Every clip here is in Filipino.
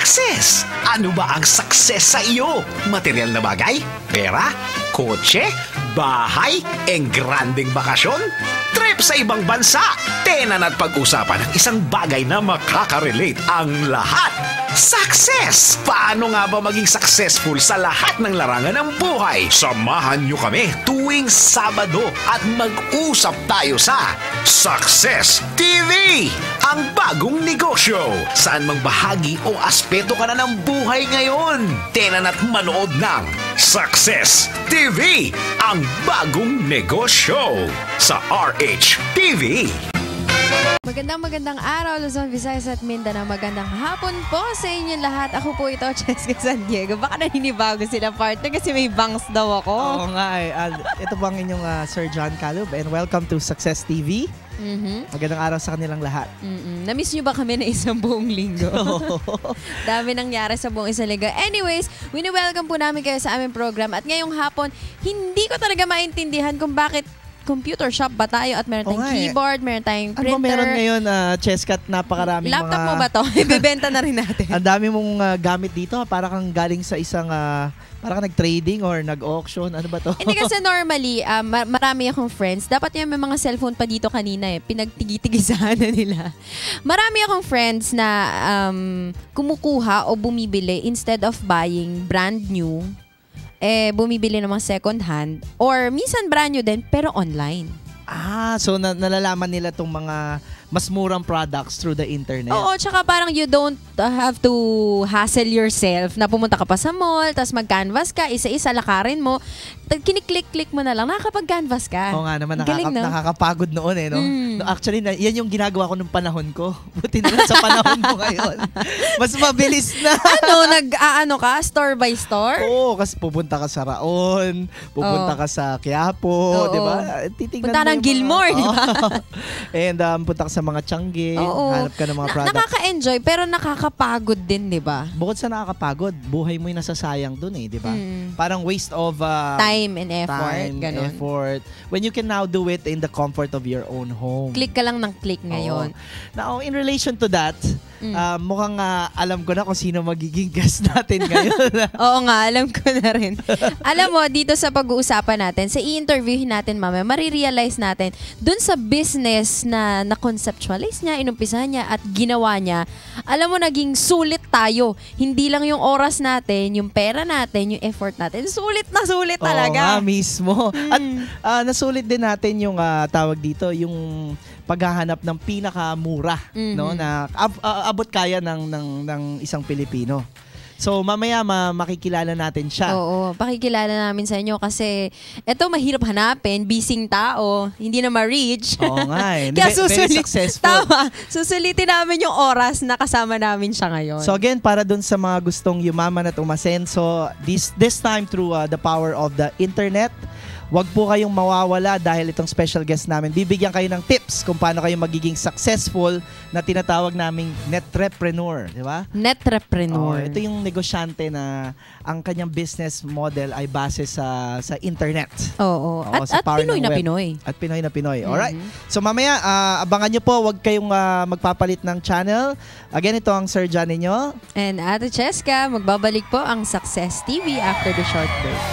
Success! Ano ba ang success sa iyo? Material na bagay? Pera? Kotse? Bahay? Engranding bakasyon? Trip sa ibang bansa? Tenan at pag-usapan ng isang bagay na makaka-relate ang lahat. Success! Paano nga ba maging successful sa lahat ng larangan ng buhay? Samahan niyo kami tuwing Sabado at mag-usap tayo sa Success TV! Ang bagong negosyo. Saan mang bahagi o aspeto ka na ng buhay ngayon? Tenan at manood ng Success TV! Ang bagong negosyo sa RH TV. Magandang araw, Luzon, Visayas at Mindanao. Magandang hapon po sa inyong lahat. Ako po ito, Cheska San Diego. Baka naninibago sila partner kasi may bangs daw ako. Oo nga eh. Ito po ang inyong Sir John Calub and welcome to Success TV. Magandang araw sa kanilang lahat. Na-miss nyo ba kami na isang buong linggo? Dami nangyari sa buong isang linggo. Anyways, wini-welcome po namin kayo sa aming program. At ngayong hapon, hindi ko talaga maintindihan kung bakit computer shop ba tayo at meron tayong keyboard, meron tayong printer. Ano ba meron ngayon, Cheska, at napakaraming laptop mo ba to? Ibebenta na rin natin. Ang dami mong gamit dito. Para kang galing sa isang, para kang nag-trading or nag-auction. Ano ba to? Hindi kasi normally, marami akong friends. Dapat yung may mga cellphone pa dito kanina eh. Pinagtigi-tigisahan na nila. Marami akong friends na kumukuha o bumibili instead of buying brand new, bumibili ng mga second hand or minsan brand new din pero online. So nalalaman nila tong mga mas murang products through the internet. Oo, tsaka parang you don't have to hassle yourself na pumunta ka pa sa mall, tapos mag-canvas ka, isa-isa lakarin mo, kiniklik-click mo na lang, nakakapag-canvas ka. Oo nga naman, Galing, no? nakakapagod noon eh. No? No, actually, yan yung ginagawa ko nung panahon ko. Buti na lang sa panahon mo ngayon. Mas mabilis na. Nag-aano ka? Store by store? Oo, kasi pupunta ka sa Raon, pupunta ka sa Quiapo, di ba? Punta ng Gilmore, di ba? And punta ka sa mga Tiangge, hanap ka ng mga products. Nakaka-enjoy pero nakakapagod din, di ba? Bukod sa nakakapagod, buhay mo yung nasasayang dun eh, di ba? Parang waste of time and effort. Effort. When you can now do it in the comfort of your own home. Click ka lang ng click ngayon. Now, in relation to that, mukhang alam ko na kung sino magiging guest natin ngayon. Oo nga, alam ko na rin. Alam mo, dito sa pag-uusapan natin, sa i-interviewin natin mamaya, marirealize natin, dun sa business na na-conceptualize niya, inumpisahan niya at ginawa niya, alam mo, naging sulit tayo. Hindi lang yung oras natin, yung pera natin, yung effort natin. Sulit na sulit talaga. Oo nga, mismo. At nasulit din natin yung tawag dito, yung paghahanap ng pinakamura, no, na abot kaya ng isang Pilipino. So mamaya makikilala natin siya. Oo, pakikilala namin sa inyo kasi eto mahirap hanapin, bising tao, hindi na ma-reach. Oo nga eh. Kaya very successful. Tama, susulitin namin yung oras na kasama namin siya ngayon. So again, para dun sa mga gustong yumaman at umasenso, this time through the power of the internet, wag po kayong mawawala dahil itong special guest namin. Bibigyan kayo ng tips kung paano kayo magiging successful na tinatawag naming netrepreneur, di ba? Netrepreneur. Ito yung negosyante na ang kanyang business model ay base sa internet. Oo. At Pinoy na Pinoy. At Pinoy na Pinoy. Alright. So mamaya, abangan nyo po, wag kayong magpapalit ng channel. Again, ito ang Sir John ninyo. And Ate Cheska, magbabalik po ang Success TV after the short break.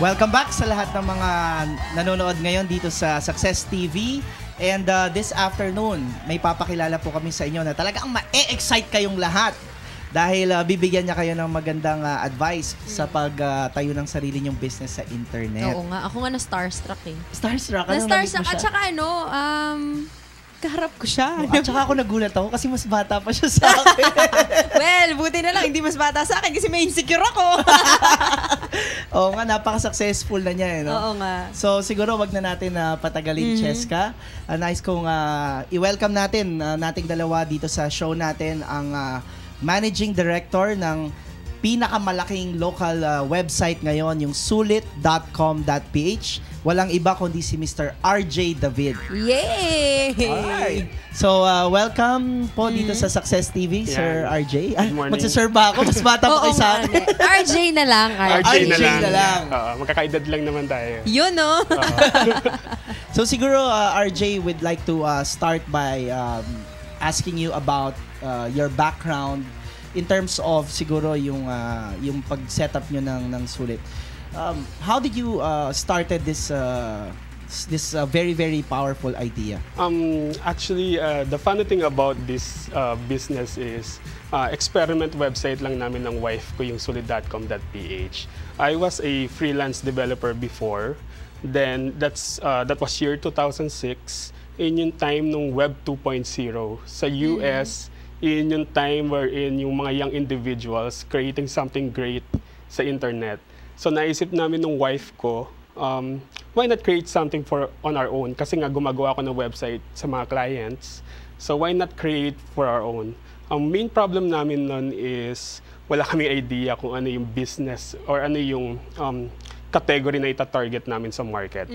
Welcome back sa lahat ng mga nanonood ngayon dito sa Success TV. And this afternoon, may papakilala po kami sa inyo na talagang ma-excite kayong lahat. Dahil bibigyan niya kayo ng magandang advice sa pagtayo ng sarili niyong business sa internet. Oo nga. Ako nga na-starstruck eh. Starstruck? Na-starstruck. At saka kaharap ko siya. At saka ako nagulat ako kasi mas bata pa siya sa akin. Well, buti na lang, hindi mas bata sa akin kasi may insecure ako. Oo nga, napaka-successful na niya eh, no? Oo nga. So siguro wag na natin patagalin, Cheska. Nice kong i-welcome natin nating dalawa dito sa show natin ang Managing Director ng pinakamalaking local website ngayon, yung sulit.com.ph. Walang iba kundi si Mr. RJ David. Yay! Alright. So, welcome po dito sa Success TV, Sir RJ. Good morning. Magsaserve ba ako? Mas bata pa kayo sa akin. RJ na lang. RJ na lang. lang. Magkakaedad lang naman tayo. Yun, no? So, siguro, RJ would like to start by asking you about your background in terms of siguro yung pag-setup nyo ng sulit. How did you started this very, very powerful idea? Actually, the funny thing about this business is experiment website lang namin ng wife ko, yung sulit.com.ph. I was a freelance developer before. Then that was year 2006. In yung time nung Web 2.0 sa US, in yung time wherein yung mga young individuals creating something great sa internet. So naisip namin ng wife ko, why not create something on our own? Kasi nga gumagawa ako ng website sa mga clients. So why not create for our own? Ang main problem namin nun is wala kaming idea kung ano yung business or ano yung category na ita-target namin sa market.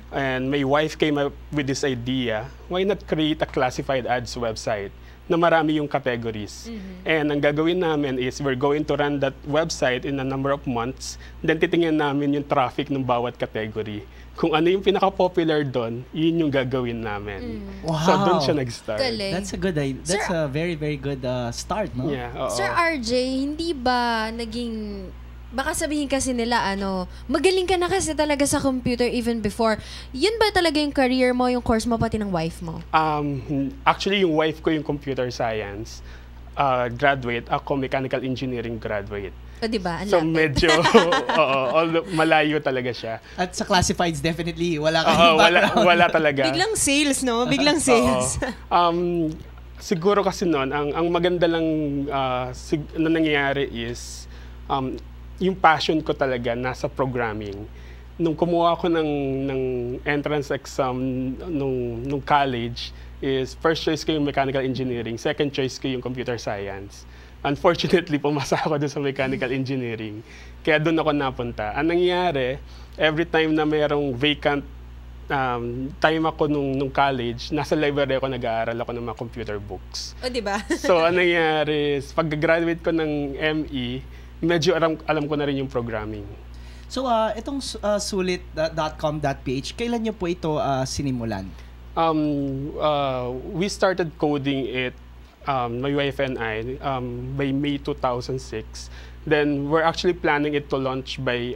And my wife came up with this idea, why not create a classified ads website na marami yung categories. And ang gagawin namin is we're going to run that website in a number of months, then titingnan namin yung traffic ng bawat category. Kung ano yung pinaka-popular doon, yun yung gagawin namin. Wow. So doon siya nag-start. Galing. That's a good idea. That's a very, very good start, no? Yeah, oo. Sir RJ, hindi ba naging... Baka sabihin kasi nila, magaling ka na kasi talaga sa computer even before. Yun ba talaga yung career mo, yung course mo, pati ng wife mo? Actually, yung wife ko yung computer science graduate. Ako, mechanical engineering graduate. O, diba? So medyo, malayo talaga siya. At sa classifieds, definitely, wala kang background. Wala talaga. Biglang sales, no? Biglang sales. Siguro kasi noon, ang maganda lang na nangyayari is, yung passion ko talaga nasa programming. Nung kumuha ako ng entrance exam nung college, is first choice ko yung mechanical engineering, second choice ko yung computer science. Unfortunately, pumasa ako doon sa mechanical engineering. Kaya doon ako napunta. Ang nangyari, every time na mayroong vacant time ako nung college, nasa library ako nag-aaral ako ng mga computer books. O, diba? So, ang nangyari, pag-graduate ko ng ME, medyo alam ko na rin yung programming. So, itong sulit.com.ph, kailan nyo po ito sinimulan? We started coding it, my wife and I, by May 2006. Then, we're actually planning it to launch by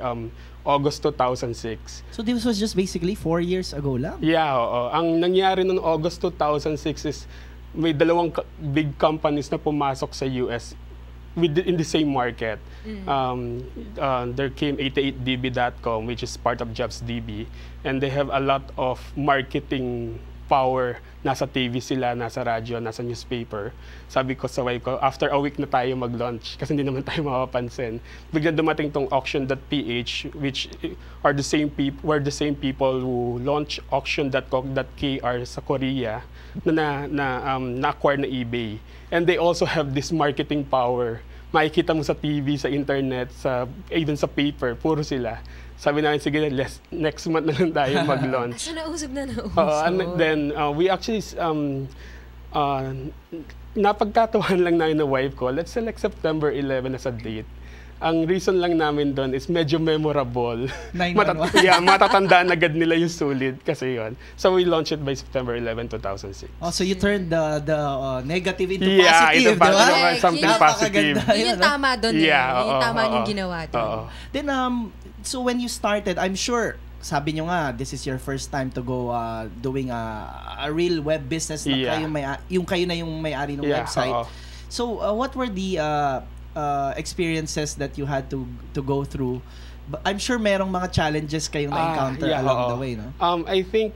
August 2006. So, this was just basically 4 years ago lang? Yeah, oo. Ang nangyari noong August 2006 is may dalawang big companies na pumasok sa US in the same market. There came 88db.com, which is part of JobsDB, and they have a lot of marketing power. Nasa TV sila, nasa radyo, nasa newspaper. Sabi ko sa wife ko, after a week na tayo mag-launch, kasi hindi naman tayo mapapansin. Biglang dumating tong auction.ph, which are the same people who launch auction.co.kr sa Korea, na-acquire na eBay. And they also have this marketing power. Makikita mo sa TV, sa internet, even sa paper, puro sila. Sabi namin, sige, next month na lang tayo mag-launch. So, nausog na nausog. And then, we actually, napagkatawahan lang namin na wife ko, let's select September 11 as a date. Ang reason lang namin doon is medyo memorable. Matatandaan agad nila yung sulit kasi yun. So we launched it by September 11, 2006. Oh, so you turned the negative into positive, into diba? something positive. Yun yung tama doon. Yung tama yung ginawa doon. Then, so when you started, I'm sure, sabi nyo nga, this is your first time to go doing a real web business na kayo na yung may-ari ng website. So what were the experiences that you had to go through? I'm sure merong mga challenges kayong na-encounter along the way, no? I think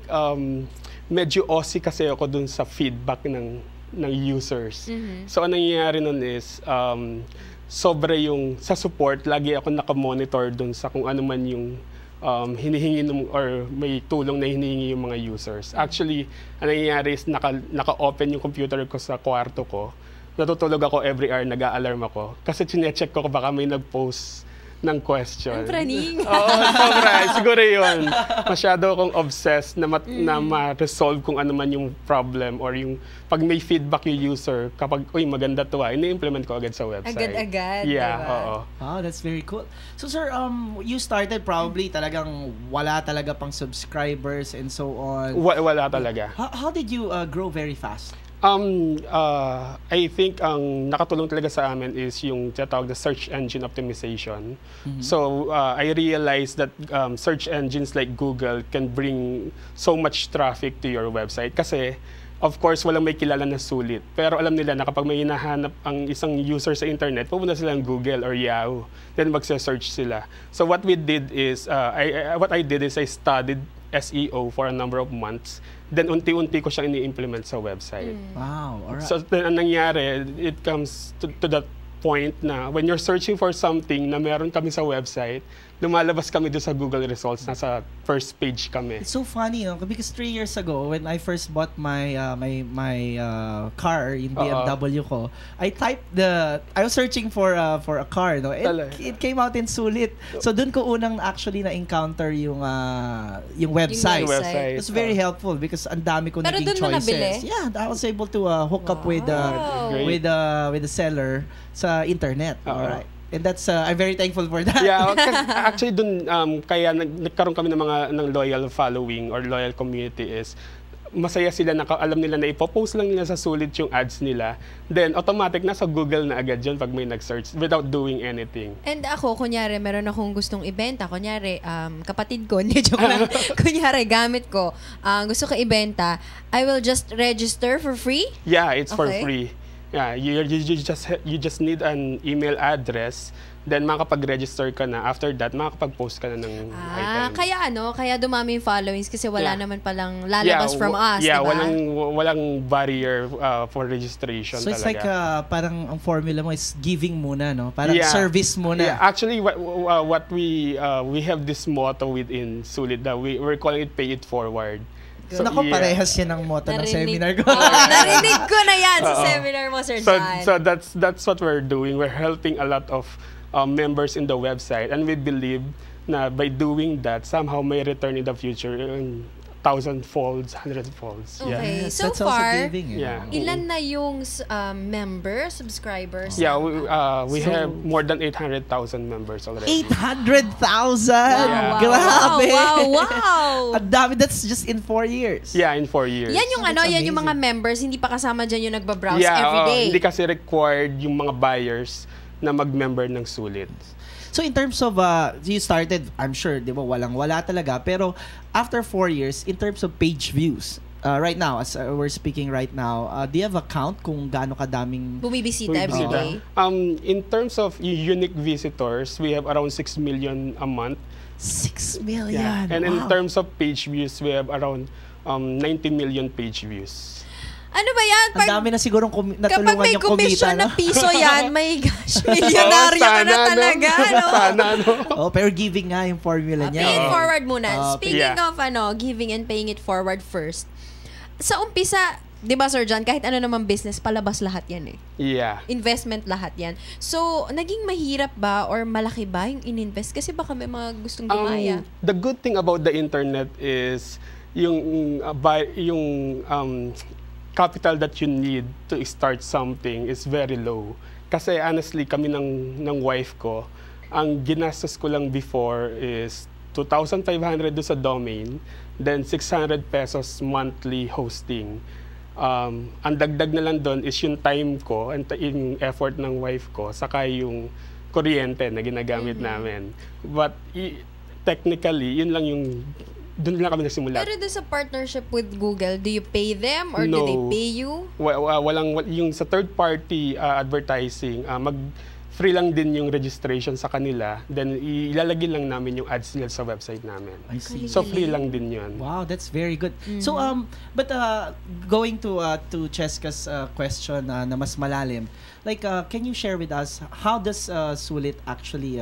medyo OC kasi ako dun sa feedback ng users. So, anong nangyayari nun is, sobra yung sa support, lagi ako nakamonitor dun sa kung ano man yung hinihingi or may tulong na hinihingi yung mga users. Actually, ang nangyayari is naka-open yung computer ko sa kwarto ko. Natutulog ako every hour, nag-a-alarm ako. Kasi chinecheck ko baka may nag-post ng question. Ang praning. Oo, sobra. Siguro yun. Masyado akong obsessed na ma-resolve kung ano man yung problem or yung pag may feedback yung user, kapag, uy, maganda to ini-implement ko agad sa website. Agad-agad, Yeah, diba? oo. Wow, that's very cool. So sir, you started probably talagang wala talaga pang subscribers and so on. Wala talaga. How did you grow very fast? I think ang nakatulong talaga sa amin is yung tinatawag na search engine optimization. So, I realized that search engines like Google can bring so much traffic to your website kasi of course, walang may kilala na sulit. Pero alam nila na kapag may hinahanap ang isang user sa internet, pupunta sila ng Google or Yahoo. Then magse-search sila. So what we did is, I studied SEO for a number of months. Then unti-unti ko siyang ini-implement sa website. Wow, alright. So then, ang nangyari, it comes to that point na when you're searching for something na meron kami sa website, lumalabas kami doon sa Google results, nasa first page kami. It's so funny, no? Because 3 years ago, when I first bought my car, yung BMW ko, I was searching for a car, no? It came out in sulit. So doon ko unang actually na-encounter yung website. Yung website. It's very helpful because ang dami ko Pero naging doon mo choices. nabili? Yeah, I was able to hook up with the seller sa internet. Alright. And that's I'm very thankful for that. Yeah, actually dun kaya nagkaroon kami ng loyal following or loyal community is masaya sila na alam nila na ipopost lang nila sa sulit yung ads nila. Then automatic nasa Google na agad yun pag may nag-search without doing anything. And ako, kunyari, meron akong gustong ibenta. Kunyari, kapatid ko, hindi, joke lang. Kunyari, gamit ko, gusto ko ibenta, I will just register for free? Yeah, it's for Okay. free. Yeah, you just need an email address, then makakapag-register ka na. After that, makakapag-post ka na ng item. Kaya dumami yung followings kasi wala naman palang lalabas from us, yeah, diba? walang barrier for registration So it's talaga. like parang ang formula mo is giving muna, no? Parang service muna. Yeah, actually what we have this motto within Sulit that we're calling it pay it forward. So, Naku, parehas yan ang motto ng seminar ko. Narinig ko na yan sa seminar mo, Sir John. So that's what we're doing. We're helping a lot of members in the website, and we believe na by doing that, somehow may return in the future in 1,000-folds, 100-folds. Yeah. Okay, Yes, so that's also far, giving, Yeah. ilan na yung subscribers? Yeah, we have more than 800,000 members already. 800,000! Wow, Grabe! wow! Ang dami, that's just in 4 years. Yeah, in 4 years. Yan yung That's yan yung mga amazing. members, hindi pa kasama dyan yung nagbabrowse Yeah, everyday. hindi kasi required yung mga buyers na mag-member ng Sulit. So in terms of, you started, I'm sure, di ba, wala talaga. Pero after 4 years, in terms of page views, right now, as we're speaking right now, do you have a count kung gaano kadaming... Bumibisita every day? In terms of unique visitors, we have around 6 million a month. 6 million! Yeah. And in Wow. terms of page views, we have around 90 million page views. Ano ba yan? Ang dami na sigurong Kapag natulungan may yung kumita, commission no? na piso yan, my gosh, milyonaryo ka na talaga, no? Sana, no? Oh, pero giving nga yung formula niya. Pay it eh. forward muna. Speaking yeah. of giving and paying it forward first, sa umpisa, di ba Sir John, kahit ano namang business, palabas lahat yan eh. Yeah. Investment lahat yan. So, naging mahirap ba or malaki ba yung in-invest? Kasi baka may mga gustong gumaya. The good thing about the internet is yung capital that you need to start something is very low. Kasi honestly, kami ng wife ko, ang ginastos ko lang before is 2,500 do sa domain, then 600 pesos monthly hosting. Ang dagdag na lang doon is yung time ko and yung effort ng wife ko, saka yung kuryente na ginagamit namin. But technically, yun lang yung doon lang kami nagsimula. Pero doon sa partnership with Google, do you pay them or do No. they pay you? Walang yung sa third party advertising, free lang din yung registration sa kanila. Then ilalagay lang namin yung ads nila sa website namin. I see. So free lang din yun. Wow, that's very good. So but going to Cheska's question na mas malalim, like can you share with us how does Sulit actually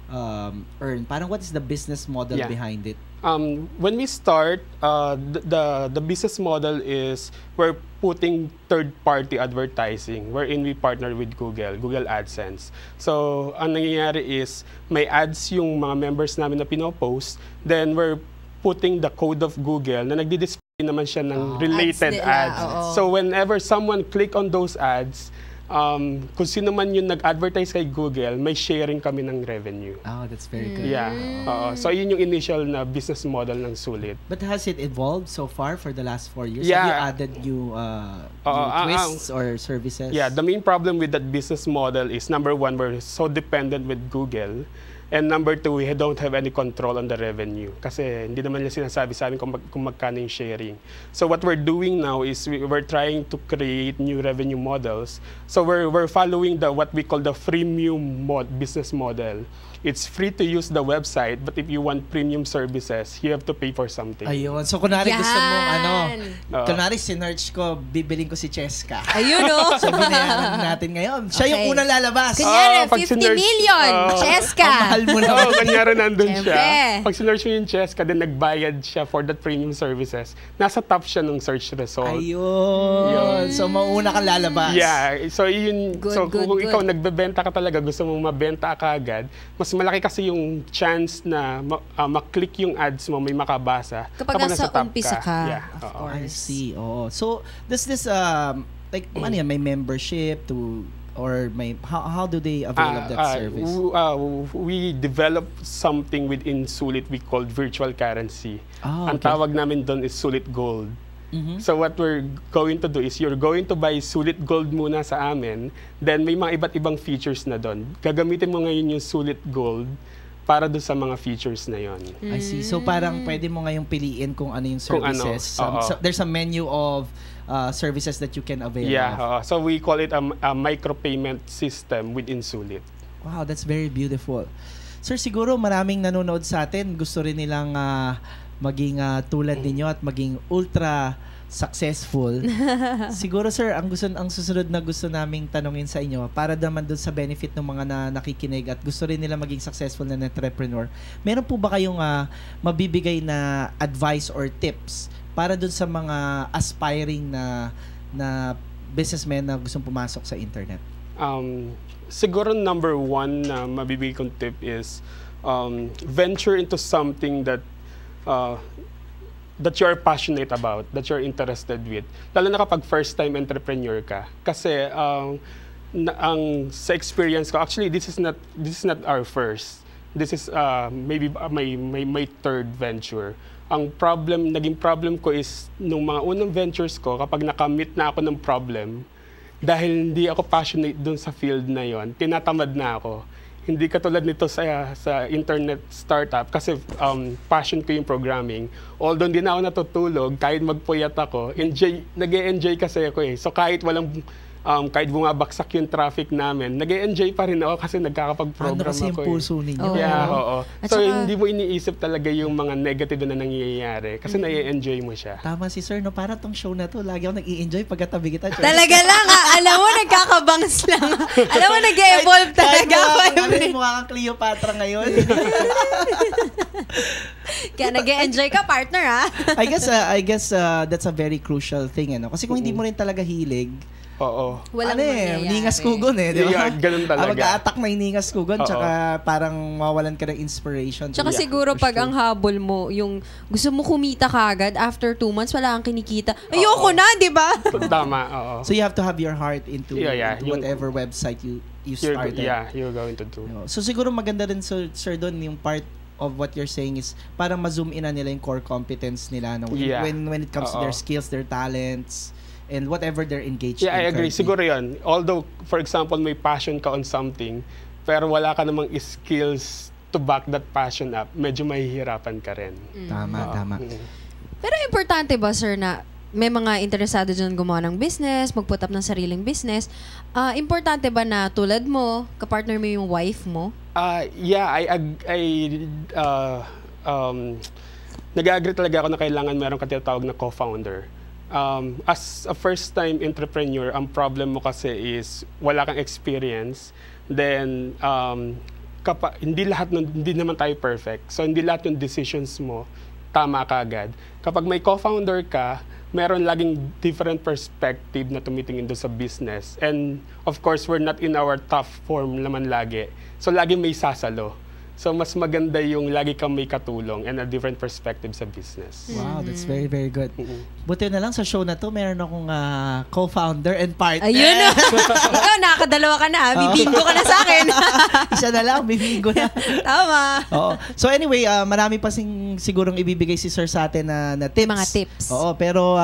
earn? Parang what is the business model behind it? When we start, the business model is we're putting third-party advertising wherein we partner with Google AdSense. So, ang nangyayari is may ads yung mga members namin na pinopost, then we're putting the code of Google na nagdi-display naman siya ng related ads. So, whenever someone click on those ads, kung sino man yung nag-advertise kay Google, may sharing kami ng revenue. Oh, that's very good. Yeah. So, yun yung initial na business model ng Sulit. But has it evolved so far for the last 4 years? Yeah. Have you added new twists or services? Yeah, the main problem with that business model is, number one, we're so dependent with Google. And number two, we don't have any control on the revenue. Kasi hindi naman nila sinasabi sa amin kung magkano yung sharing. So what we're doing now is we're trying to create new revenue models. So we're following what we call the freemium business model. It's free to use the website, but if you want premium services, you have to pay for something. Ayun. So kunwari gusto mong kunwari sinearch ko, bibiling ko si Cheska. Ayun So binayaran natin ngayon. Siya yung unang lalabas. Kunyari, 50 million! Cheska! Ang mahal mo na. Kanyari nandun siya. Siyempre. Pag sinearch mo yung Cheska, then nagbayad siya for that premium services, nasa top siya ng search result. Ayun. So mauna kang lalabas. Yeah. So yun, kung ikaw nagbebenta ka talaga, gusto mong mabenta ka agad, mas malaki kasi yung chance na maklik yung ads mo, may makabasa. Kapag nasa umpisa ka. Yeah. Of course. I see. Oh. So does this like ano yan, may membership to or may how do they avail of that service? We developed something within Sulit we called virtual currency. Okay. Ang tawag namin doon is Sulit Gold. So what we're going to do is you're going to buy Sulit Gold muna sa amin, then may mga iba't ibang features na doon. Gagamitin mo ngayon yung Sulit Gold para doon sa mga features na yon. I see. So parang pwede mo ngayong piliin kung ano yung services. So there's a menu of services that you can avail of. So we call it a micropayment system within Sulit. Wow, that's very beautiful. Sir, siguro maraming nanonood sa atin. Gusto rin nilang maging tulad ninyo at maging ultra successful. Siguro sir, ang susunod na gusto naming tanungin sa inyo para naman doon sa benefit ng mga nakikinig at gusto rin nila maging successful na entrepreneur. Meron po ba kayong mabibigay na advice or tips para doon sa mga aspiring na businessmen na gustong pumasok sa internet? Siguro number one na mabibigay kong tip is venture into something that you're passionate about, that you're interested with. Lalo na kapag first-time entrepreneur ka. Kasi sa experience ko, actually this is not our first. This is maybe my third venture. Naging problem ko is nung mga unang ventures ko, kapag nakamit na ako ng problem, dahil hindi ako passionate dun sa field na yon, tinatamad na ako. Hindi katulad nito sa internet startup kasi passion ko yung programming. Although hindi na ako natutulog, kahit magpuyat ako, nag-e-enjoy kasi ako eh. So kahit kahit bumabaksak yung traffic namin, nag-e-enjoy pa rin ako kasi nagkakapag-program kasi ako. yung puso ninyo. Yeah, oo. So hindi mo iniisip talaga yung mga negative na nangyayari kasi nai-enjoy mo siya. Tama si sir, no? Para tong show na to, lagi ako nag-i-enjoy pagkatabi kita. Talaga lang alam mo, nagkakabangs lang. Alam mo, nag-e-evolve talaga ako. Mukha kang Cleopatra ngayon. Kaya nag-e-enjoy ka, partner, I guess that's a very crucial thing, ano? Kasi kung hindi mo rin talaga hilig, walang mangyayari. Ningas kugon di ba? Yeah, ganun talaga. Mag-a-attack na yung ningas kugon, tsaka parang mawalan ka ng inspiration. Tsaka siguro pag ang habol mo, yung gusto mo kumita kagad, after 2 months, wala kang kinikita. Ayoko na, di ba? Tama, oo. So you have to have your heart into whatever website you started. You're going to do. So siguro maganda rin, sir, doon yung part of what you're saying is parang ma-zoom in na nila yung core competence nila when it comes to their skills, their talents, and whatever they're engaged in. I agree. Siguro yun. Although, for example, may passion ka on something, pero wala ka namang skills to back that passion up, medyo mahihirapan ka rin. Tama. Pero importante ba, sir, na may mga interesado dyan gumawa ng business, mag-put up ng sariling business. Importante ba na tulad mo, kapartner mo yung wife mo? Yeah, nag-agree talaga ako na kailangan meron ka tinatawag na co-founder. As a first-time entrepreneur, ang problem mo kasi is wala kang experience. Then, hindi naman tayo perfect. So, hindi lahat ng decisions mo tama ka agad. Kapag may co-founder ka, meron laging different perspective na tumitingin doon sa business. And of course, we're not in our tough form naman lagi. So lagi may sasalo. So mas maganda yung lagi kang may katulong and a different perspective sa business. Wow, that's very, very good. Buti na lang sa show na to, meron akong co-founder and partner. Ayun na. Ikaw, nakakadalawa ka na. Bibingo ka na sa akin. Isa na lang, bibingo na. Tama. Oo. So anyway, marami pa sigurong ibibigay si Sir sa atin na tips. Mga tips. Oo, pero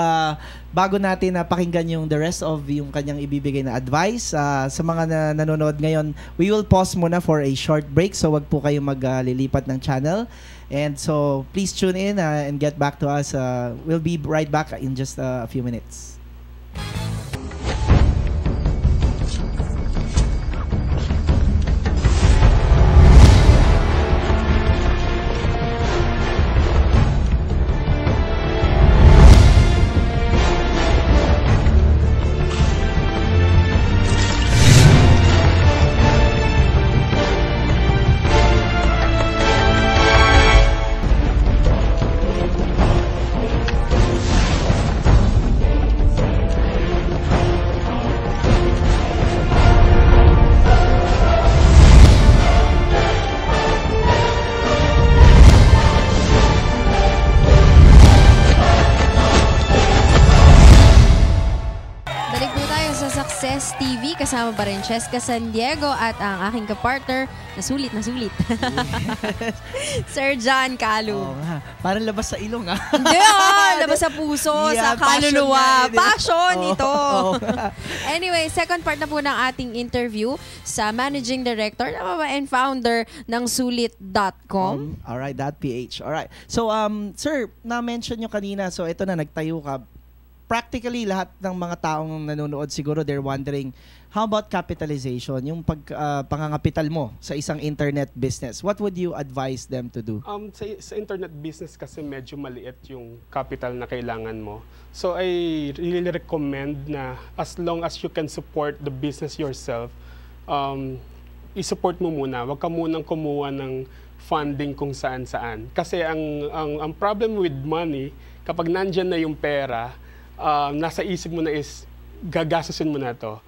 bago natin pakinggan yung the rest of yung kanyang ibibigay na advice, sa mga nanonood ngayon, we will pause muna for a short break. So wag po kayong maglilipat ng channel. And so please tune in and get back to us. We'll be right back in just a few minutes. Success TV, kasama pa rin Cheska San Diego at ang aking kapartner na sulit. Sir John Kalu. Oo nga. Parang labas sa ilong Hindi labas sa puso, sa kaluluwa. Passion ito. Anyway, second part na po ng ating interview sa Managing Director and Founder ng Sulit.com. Alright, .ph. Alright. So, sir, na-mention nyo kanina, so ito na, nagtayo ka. Practically, lahat ng mga taong nanonood siguro, they're wondering, how about capitalization? Yung pangangapital mo sa isang internet business. What would you advise them to do? Sa internet business kasi medyo maliit yung capital na kailangan mo. So I really recommend na as long as you can support the business yourself, i-support mo muna. Huwag ka munang kumuha ng funding kung saan-saan. Kasi ang problem with money, kapag nandyan na yung pera, nasa isip mo na is gagastusin mo na to.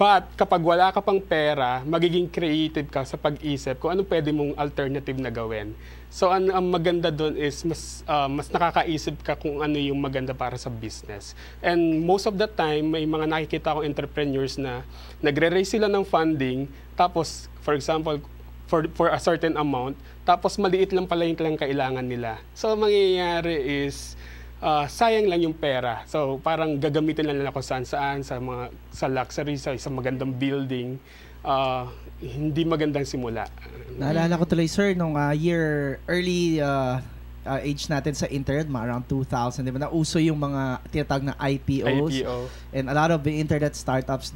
But kapag wala ka pang pera, magiging creative ka sa pag-isip kung ano pwede mong alternative na gawin. So ang maganda doon is mas nakakaisip ka kung ano yung maganda para sa business. And most of the time, may mga nakikita akong entrepreneurs na nagre-raise sila ng funding, tapos for example, for a certain amount, tapos maliit lang pala yung kailangan nila. So ang mangyayari is sayang lang yung pera. So parang gagamitin lang nila kung saan-saan sa luxury, sa isang magandang building. Hindi magandang simula. Naalala ko tuloy, sir, nung early age natin sa internet, around 2000, diba, nauso yung mga tinatawag na IPOs. IPO. And a lot of the internet startups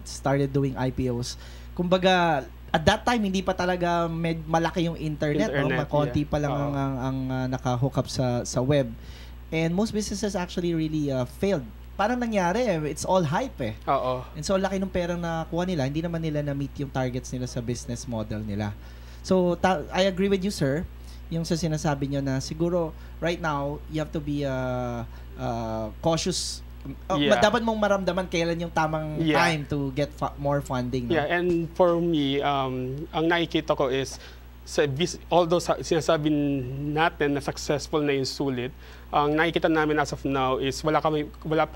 started doing IPOs. Kumbaga, at that time, hindi pa talaga malaki yung internet. Konti pa lang ang naka-hook up sa web. And most businesses actually really failed. Parang nangyari, it's all hype Oo. And so, laki ng perang nakuha nila. Hindi naman nila na-meet yung targets nila sa business model nila. So, I agree with you, sir. Yung sa sinasabi nyo na siguro, right now, you have to be cautious. Dapat mong maramdaman kailan yung tamang time to get more funding. No? Yeah, and for me, ang nakikita ko is, although sinasabi natin na successful na yung Sulit, ang nakikita namin as of now is wala pa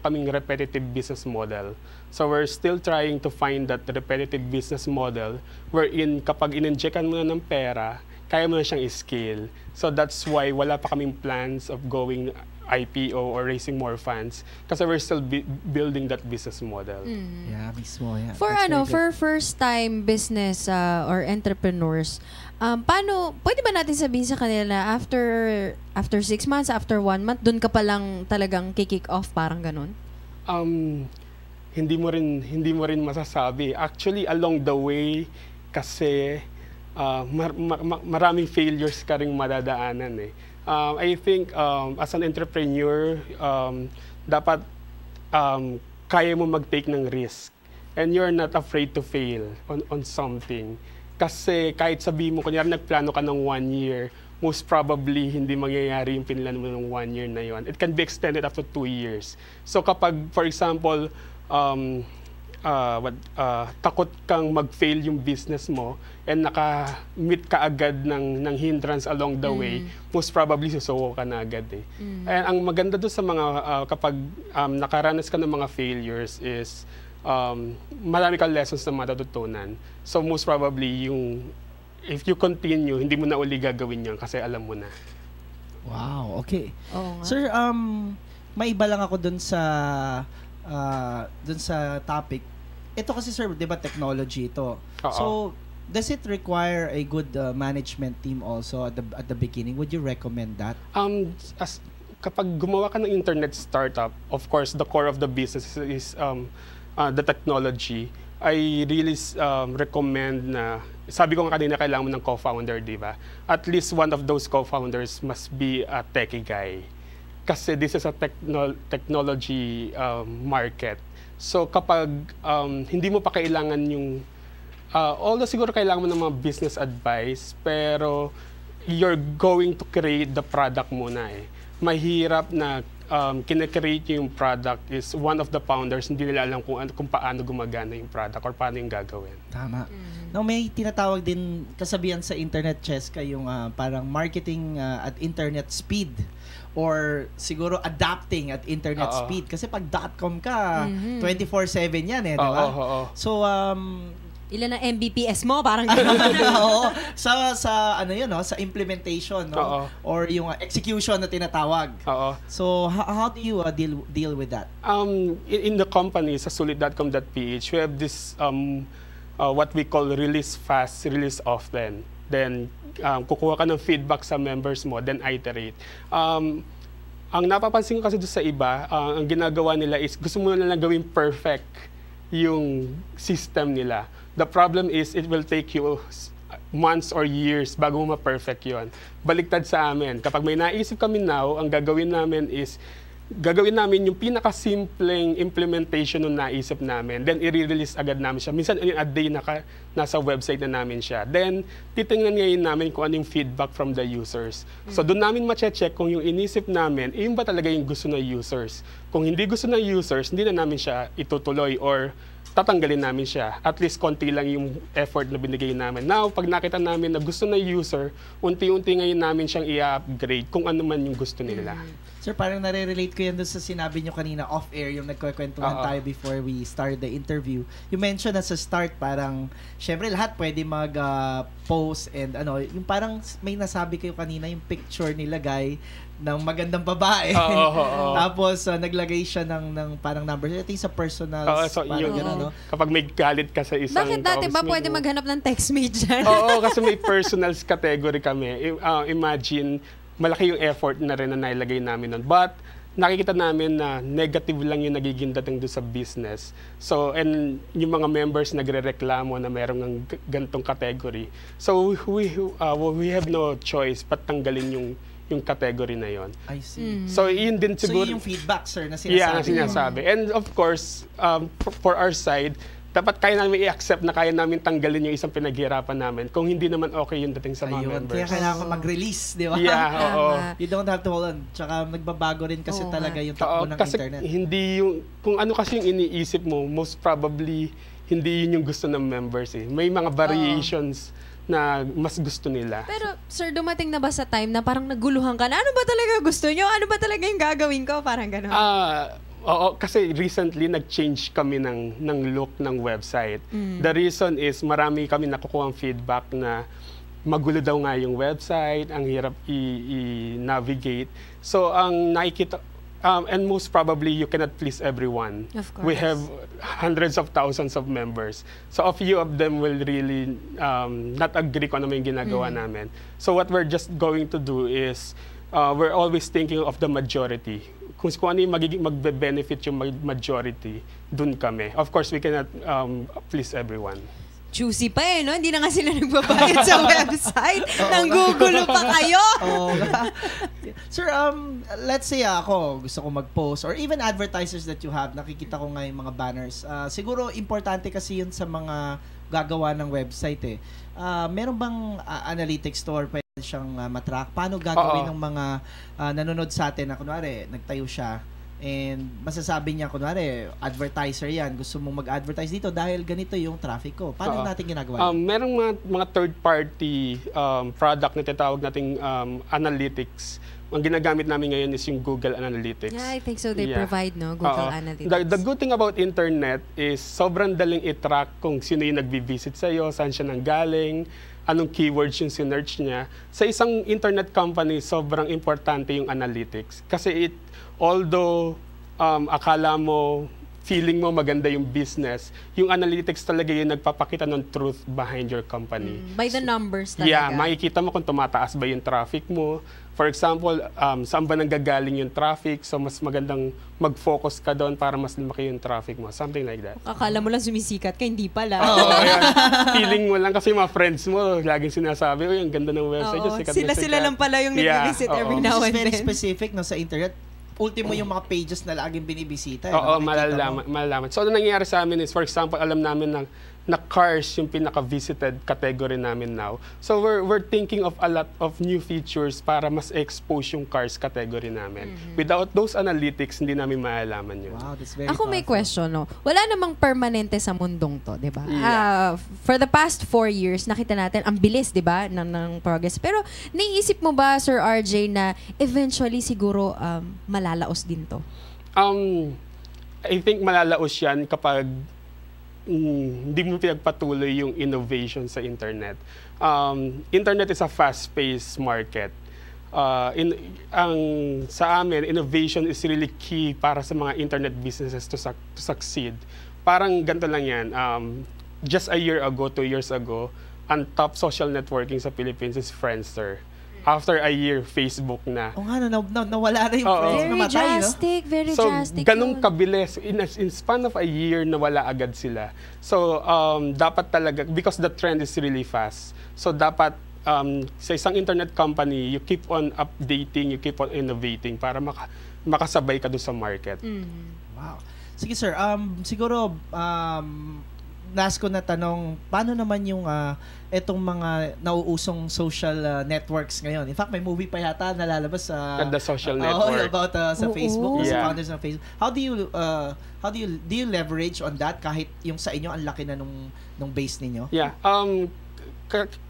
kaming repetitive business model. So we're still trying to find that repetitive business model wherein kapag in-injectan mo na ng pera, kaya mo na siyang scale. So that's why wala pa kaming plans of going IPO or raising more funds kasi we're still building that business model. Yeah, mismo. Yeah. For That's very good. for first-time business or entrepreneurs, pwede ba natin sabihin sa kanila na after 6 months, after 1 month, dun ka palang talagang kick off, parang ganun? Hindi mo rin masasabi. Actually, along the way, kasi maraming failures ka ring madadaanan eh. I think as an entrepreneur, dapat kaya mo mag-take ng risk and you're not afraid to fail on something. Kasi kahit sabihin mo, kunyari nagplano ka ng 1 year, most probably hindi mangyayari yung pinilano mo ng 1 year na yon. It can be extended up to 2 years. So kapag, for example, takot kang mag-fail yung business mo and naka-meet ka agad ng hindrance along the way, most probably susuko ka na agad eh. And ang maganda doon sa mga kapag nakaranas ka ng mga failures is marami kang lessons na matututunan. So most probably if you continue, hindi mo na uli gagawin yan kasi alam mo na. Wow, okay. Oo nga. Sir, may iba lang ako dun sa topic. Ito kasi sir, 'di ba technology ito. So, does it require a good management team also at the beginning? Would you recommend that? Kapag gumawa ka ng internet startup, of course, the core of the business is the technology. I really recommend na, sabi ko nga kanina, kailangan mo ng co-founder, di ba? At least one of those co-founders must be a techie guy. Kasi this is a technology market. So kapag hindi mo pa kailangan yung, although siguro kailangan mo ng mga business advice, pero you're going to create the product muna eh. Mahirap na kine-create yung product is one of the founders, hindi nila alam kung paano gumagana yung product or paano yung gagawin. Tama. Now, may tinatawag din kasabihan sa internet, Cheska, yung parang marketing at internet speed or siguro adapting at internet speed. Kasi pag .com ka, 24/7 yan eh, di ba? So, ilan ang Mbps mo? Parang gano'n. Oo. Sa ano yun, no? Sa implementation, no? Or yung execution na tinatawag. So, how do you deal with that? In the company, sa sulit.com.ph, we have this what we call release fast, release often. Then, kukuha ka ng feedback sa members mo, then iterate. Ang napapansin ko kasi doon sa iba, ang ginagawa nila is gusto mo na lang gawin perfect yung system nila. The problem is it will take you months or years bago mo ma-perfect yun. Baliktad sa amin. Kapag may naisip kami now, ang gagawin namin yung pinakasimpleng implementation ng naisip namin. Then, i-release agad namin siya. Minsan, in a day nasa website na namin siya. Then, titingnan ngayon namin kung anong feedback from the users. So, doon namin ma-check kung yung inisip namin, yun ba talaga yung gusto ng users. Kung hindi gusto ng users, hindi na namin siya itutuloy or tatanggalin namin siya. At least konti lang yung effort na binigay namin. Now, pag nakita namin na gusto ng user, unti-unti ngayon namin siyang i-upgrade kung ano man yung gusto nila. Sir, parang nare-relate ko yan doon sa sinabi nyo kanina off-air, yung nagkukwentuhan tayo before we started the interview. You mentioned na sa start, parang, syempre lahat pwede mag-post and ano, yung parang may nasabi kayo kanina, yung picture nilagay ng magandang babae. Tapos, naglagay siya ng parang number. I think sa personal, so parang gano'n, no? Kapag may galit ka sa isang Bakit dati ba pwede maghanap ng textmate dyan? Oo, kasi may personals category kami. Imagine, malaki yung effort na rin na nailagay namin nun. But, nakikita namin na negative lang yung nagiging dating doon sa business. So, and yung mga members nagre-reklamo na merong ng gantong category. So, we have no choice but tanggalin yung category na yon. I see. So, yun din siguro. So, yung feedback, sir, na sinasabi. Yeah, na sinasabi. And of course, for our side, dapat kaya namin i-accept na kaya namin tanggalin yung isang pinaghirapan namin kung hindi naman okay yung dating sa mga members. Kaya kailangan mag-release, di ba? Yeah, oo. You don't have to hold on. Tsaka nagbabago rin kasi talaga yung takbo ng kasi internet. Hindi yung, kung ano kasi yung iniisip mo, most probably, hindi yun yung gusto ng members eh. May mga variations na mas gusto nila. Pero, sir, dumating na ba sa time na parang naguluhan ka na, ano ba talaga gusto nyo? Ano ba talaga yung gagawin ko? Parang gano'n. Oo, kasi recently nag-change kami ng look ng website. The reason is marami kami nakukuha ang feedback na magulo daw nga yung website, ang hirap i-navigate. So ang nakikita, and most probably you cannot please everyone. Of course. We have hundreds of thousands of members. So a few of them will really not agree kung ano yung ginagawa namin. So what we're just going to do is, we're always thinking of the majority. Kung ano yung magbe-benefit yung majority, dun kami. Of course, we cannot please everyone. Juicy pa no? Hindi na nga sila nagbabayad sa website. Nanggugulo pa kayo. Sir, let's say ako, gusto ko mag-post or even advertisers that you have, nakikita ko nga yung mga banners. Siguro, importante kasi yun sa mga gagawa ng website eh. Meron bang analytics store pwede siyang matrack? Paano gagawin ng mga nanonood sa atin na kunwari, nagtayo siya and masasabi niya kunwari, advertiser yan, gusto mong mag-advertise dito dahil ganito yung traffic ko. Paano natin ginagawa? Merong mga third-party product na tinatawag nating analytics. Ang ginagamit namin ngayon is yung Google Analytics. Yeah, I think so. They provide Google Analytics. The good thing about internet is sobrang daling i-track kung sino yung nagbi-visit sa'yo, saan siya nanggaling, anong keywords yung sinearch niya. Sa isang internet company, sobrang importante yung analytics. Kasi although akala mo, feeling mo maganda yung business, yung analytics talaga yung nagpapakita ng truth behind your company. By the numbers talaga. Yeah, makikita mo kung tumataas ba yung traffic mo. For example, saan ba nanggagaling yung traffic? So, mas magandang mag-focus ka doon para mas lumaki yung traffic mo. Something like that. Akala mo lang sumisikat ka, hindi pala. Oo, feeling mo lang kasi mga friends mo, laging sinasabi, uy, ang ganda ng website. Sila lang pala yung nag-visit every now and then. Very specific no, sa internet. Ultimo yung mga pages na laging binibisita. Oo, malalaman. So, ano nangyayari sa amin is, for example, alam namin na cars yung pinaka-visited category namin now. So, we're thinking of a lot of new features para mas expose yung cars category namin. Without those analytics, hindi namin malalaman yun. Wow, that's very Ako may powerful. question, no? Wala namang permanente sa mundong to, di ba? Yeah. For the past 4 years, nakita natin, ang bilis, di ba, ng progress. Pero, naiisip mo ba, Sir RJ, na eventually siguro malalaos din to? I think malalaos yan kapag hindi mo pinagpatuloy yung innovation sa internet. Internet is a fast-paced market. Sa amin, innovation is really key para sa mga internet businesses to succeed. Parang ganito lang yan. Just a year ago, 2 years ago, ang top social networking sa Philippines is Friendster. After a year, Facebook na. O nga, nawala na yung friends, Very namatay, drastic, no? Very so, drastic. ganun kabilis. In span of a year, nawala agad sila. So, dapat talaga, because the trend is really fast. So, dapat sa isang internet company, you keep on updating, you keep on innovating para makasabay ka doon sa market. Wow. Sige sir, siguro last ko na tanong, paano naman yung etong mga nauusong social networks ngayon? In fact, may movie pa yata nalalabas sa The Social Network. about sa Facebook, sa Yeah. founders ng Facebook. How do you leverage on that kahit yung sa inyo ang laki na nung base ninyo? Yeah.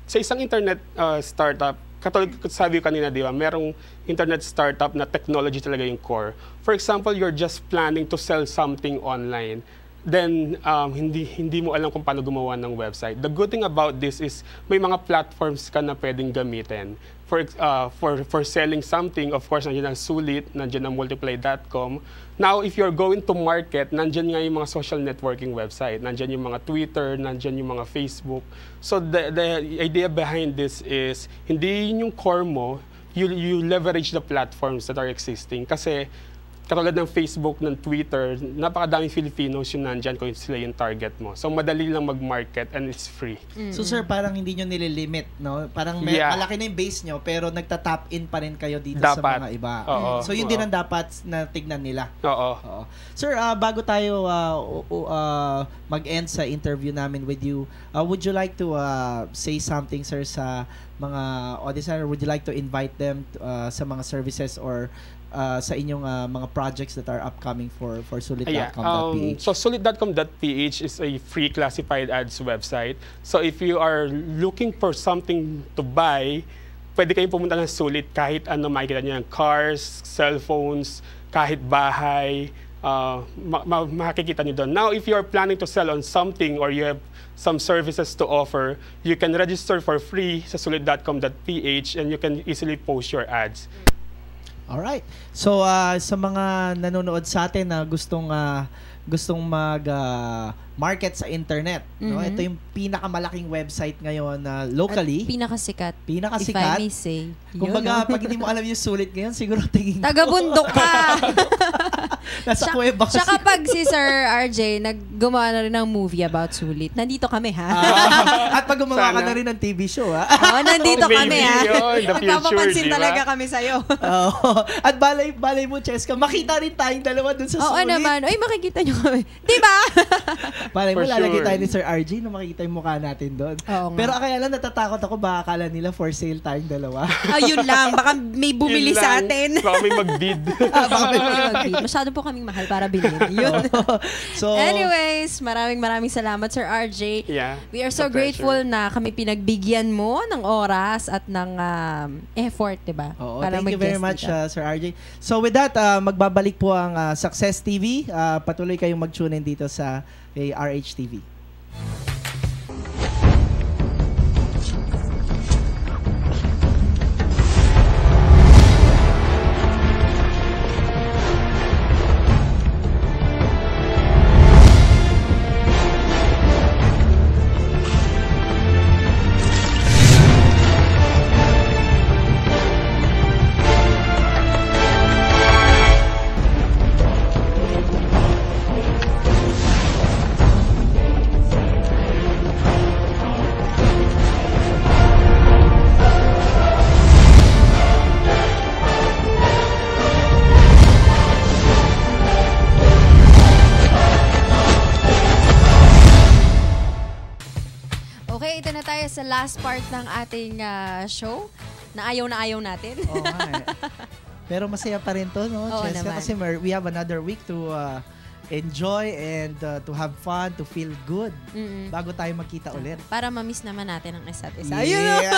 Sa isang internet startup, katulad ko sabi ko kanina, di ba, merong internet startup na technology talaga yung core. For example, you're just planning to sell something online. Then, hindi mo alam kung paano gumawa ng website. The good thing about this is may mga platforms ka na pwedeng gamitin. For selling something, of course, nandiyan ang Sulit, nandiyan ang Multiply.com. Now, if you're going to market, nandiyan nga yung mga social networking website. Nandiyan yung mga Twitter, nandiyan yung mga Facebook. So, the idea behind this is, hindi yun yung core mo, you leverage the platforms that are existing. Kasi, katulad ng Facebook, ng Twitter, napakadaming Filipinos yung nandyan kung sila yung target mo. So, madali lang mag-market and it's free. So sir, parang hindi nyo nililimit, no? Parang malaki na yung base nyo, pero nagta-tap in pa rin kayo dito sa mga iba. Oo. So yun din ang dapat na tignan nila. Oo. Sir, bago tayo mag-end sa interview namin with you, would you like to say something, sir, sa mga audience? Would you like to invite them sa mga services or sa inyong mga projects that are upcoming for sulit.com.ph? So sulit.com.ph is a free classified ads website. So if you are looking for something to buy, pwede kayong pumunta ng Sulit kahit ano makikita niyo, cars, cellphones, kahit bahay, makikita nyo doon. Now, if you are planning to sell on something or you have some services to offer, you can register for free sa sulit.com.ph and you can easily post your ads. Alright. So, sa mga nanonood sa atin na gustong mag-market sa internet, no? Ito yung pinakamalaking website ngayon locally. At pinakasikat. Pinakasikat. If I may say. Kumbaga, pag hindi mo alam yung sulit ngayon, siguro tingin Taga-bundok ka! nasa kuweba kasi. Tsaka pag si Sir RJ naggumawa na rin ng movie about sulit, nandito kami, ha? At pag gumawa ka na rin ng TV show, ha? Oo, nandito kami, ha? In the future, Magpapapansin diba? talaga kami sa'yo. At balay mo, Cheska, makita rin tayong dalawa dun sa Oo sulit. naman. Uy, makikita nyo kami. Diba? Balay mo, For lalagay sure. tayo ni Sir RJ na makikita yung mukha natin doon. Oo nga. Pero kaya lang natatakot ako, baka akala nila for sale tayong dalawa. Ayun lang. Baka may bumili Yun sa lang. atin. Baka may mag-bid. Baka may Masyado po kaming mahal para bilhin. Yun. So, Anyways, maraming salamat, Sir RJ. Yeah, We are it's a so grateful pleasure. na kami pinagbigyan mo ng oras at ng effort, diba? oo, Para thank you very mag-guest much, dito. Sir RJ. So with that, magbabalik po ang Success TV. Patuloy kayong mag-tune in dito sa RH TV. Okay, ito na tayo sa last part ng ating show na ayaw natin. Oo nga eh. Pero masaya pa rin to, no, Oo Cheska? naman. Kasi we have another week to enjoy and to have fun, to feel good bago tayo magkita ulit. Para ma-miss naman natin ang isa't isa. Yeah.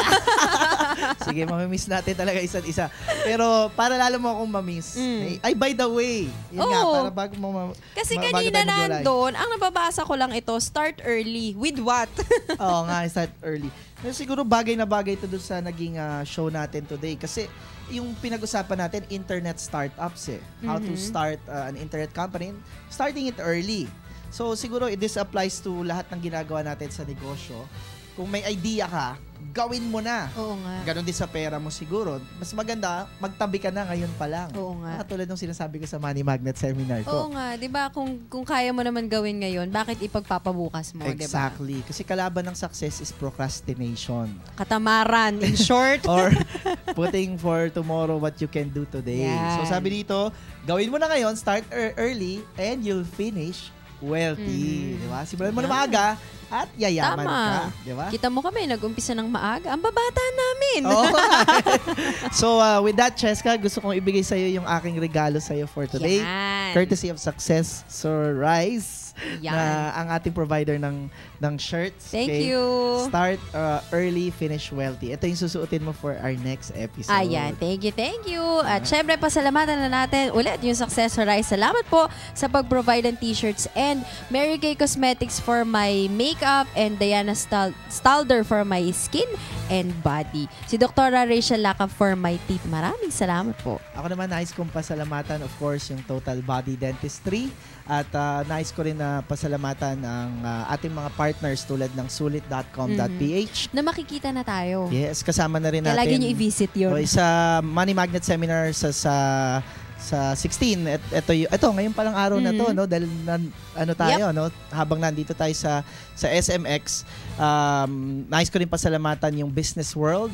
Sige, mamimiss natin talaga isa't isa. Pero para lalo mo akong mamiss, ay by the way, yun nga, Oo. para bago mo Kasi bago kanina tayo magwalay. nandun, ang nababasa ko lang ito, start early. With what? Oo nga, start early. Pero siguro bagay na bagay ito dun sa naging show natin today. Kasi yung pinag-usapan natin, internet startups eh. How to start an internet company, starting it early. So siguro this applies to lahat ng ginagawa natin sa negosyo. Kung may idea ka, gawin mo na. Oo nga. Ganon din sa pera mo siguro. Mas maganda, magtabi ka na ngayon pa lang. Oo nga. Katulad ng sinasabi ko sa Money Magnet Seminar ko. Oo nga, 'di ba? Kung kaya mo naman gawin ngayon, bakit ipagpapabukas mo, 'di ba? Exactly. Kasi kalaban ng success is procrastination. Katamaran, in short. Or putting for tomorrow what you can do today. Yan. So sabi dito, gawin mo na ngayon, start early, and you'll finish wealthy. Di ba? Simulan mo na maaga at yayaman Tama. ka. Di ba? Kita mo kami, nag-umpisa ng maaga. Ang babata namin. Oo. So with that, Cheska, gusto kong ibigay sa'yo yung aking regalo sa'yo for today. Yan. Courtesy of Success Rise Yan. na ang ating provider ng shirts. Thank Okay? you. Start early, finish wealthy. Ito yung susuotin mo for our next episode. Ayan, thank you. At syempre, pasalamatan na natin ulit yung Success Rise. Salamat po sa pag-provide ng t-shirts and Mary Kay Cosmetics for my makeup and Diana Stalder for my skin and body. Si Dr. Rachel Laca for my teeth. Maraming salamat po. Ako naman, nais kong pasalamatan, of course, yung Total Body Dentistry. At nais ko rin na pasalamatan ang ating mga partners tulad ng sulit.com.ph. Na makikita na tayo. Yes, kasama na rin Kaya natin. lagi nyo i-visit yun. Sa Money Magnet Seminar sa 16. Ito ngayon palang araw na to, no, dahil tayo, no, habang nandito tayo sa SMX, nais ko rin pasalamatan yung Business World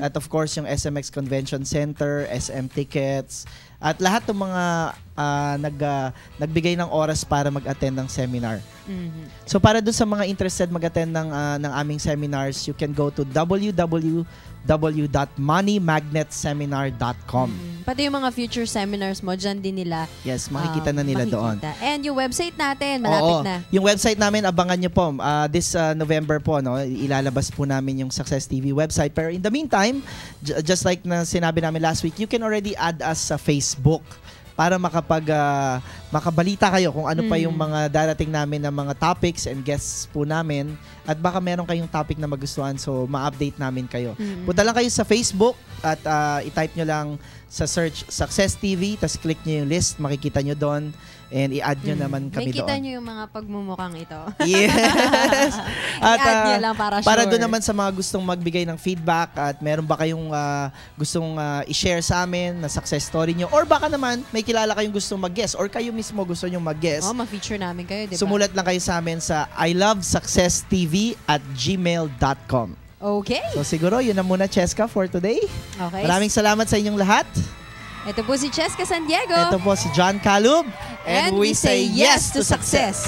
at of course yung SMX Convention Center, SM Tickets, at lahat ng mga nagbigay ng oras para mag-attend ng seminar. So para doon sa mga interested mag-attend ng aming seminars, you can go to www.moneymagnetseminar.com. Pati yung mga future seminars mo, dyan din nila Yes, makikita na nila doon. And yung website natin, malapit Oo. na. Yung website namin, abangan nyo po. This November po, no, ilalabas po namin yung Success TV website. Pero in the meantime, just like na sinabi namin last week, you can already add us sa Facebook para makabalita kayo kung ano pa yung mga darating namin na mga topics and guests po namin. At baka meron kayong topic na magustuhan, so ma-update namin kayo. Punta lang kayo sa Facebook at i-type nyo lang sa search Success TV, tapos click nyo yung list, makikita nyo doon, and i-add nyo naman kami doon. Makikita nyo yung mga pagmumukhang ito. Yes! At I-add nyo lang para sure. doon naman sa mga gustong magbigay ng feedback at meron ba kayong gustong i-share sa amin na success story nyo, or baka naman may kilala kayong gustong mag-guest or kayo mismo gusto nyo mag-guest. Ma-feature namin kayo, di ba? Sumulat lang kayo sa amin sa ilovesuccesstv@gmail.com. Okay. So siguro yun na muna, Cheska, for today. Okay. Maraming salamat sa inyong lahat. Ito po si Cheska San Diego. Ito po si John Calub. And we say yes to success.